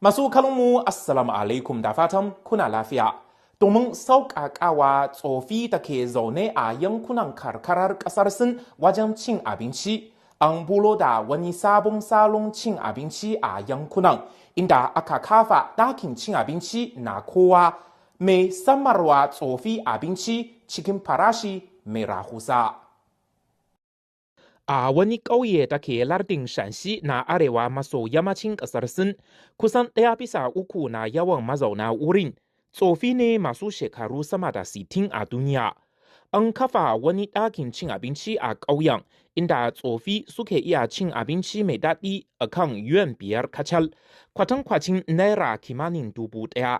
Masu kalmu Assalamu alaikum da fatan kuna lafiya. Domin sauƙaƙawa tsofi da ke zaune a yankunan karkarar ƙasar Sin wajen cin abinci, an bulo da wani sabon salon cin abinci a yankunan, inda aka kafa ɗakin cin abinci na kowa mai samarwa tsofi abinci cikin farashi mai rahusa. A wani ƙauye da ke lardin Shanxi na arewa maso yammacin ƙasar Sin, kusan 1/3 na yawan mazauna wurin tsofi ne masu shekaru sama da 60 a duniya. An kafa wani ɗakin cin abinci a ƙauyen, inda tsofi suke iya cin abinci mai daɗi a kan yuan 5 kacal, kwatankwacin naira kimanin 1,000.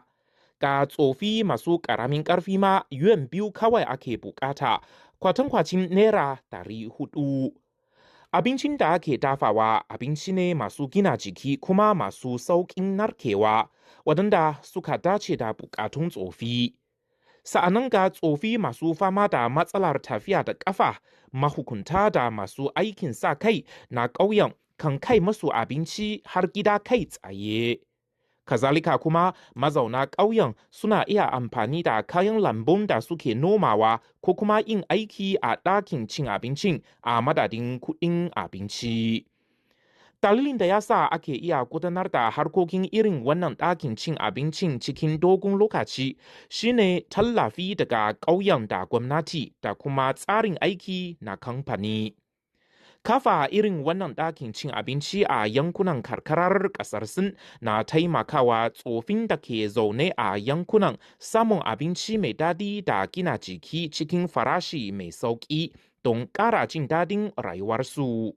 Ga tsofi masu ƙaramin ƙarfi ma yuan 2 kawai ake bukata, kwatankwacin naira 400. Abincin da ake dafawa abinci ne masu gina jiki kuma masu sauƙin narkewa, waɗanda suka dace da buƙatun tsofi. Sa'annan ga tsofi masu fama da matsalar tafiya da ƙafa, mahukunta da masu aikin sa kai na ƙauyen kan kai masu abinci har gida kai tsaye. Kazalika kuma mazauna ƙauyen suna iya amfani da kayan lambun da suke nomawa ko kuma yin aiki a ɗakin cin abincin a madadin kuɗin abinci. Dalilin da ya sa ake iya gudanar da harkokin irin wannan ɗakin cin abincin cikin dogon lokaci shine tallafi daga ƙauyen da gwamnati da kuma tsarin aiki na kamfani. Kafa irin wannan ɗakin cin abinci a yankunan karkarar ƙasar Sin na taimakawa tsofin da ke zaune a yankunan samun abinci mai daɗi da gina jiki cikin farashi mai sauƙi don ƙara jin daɗin rayuwarsu.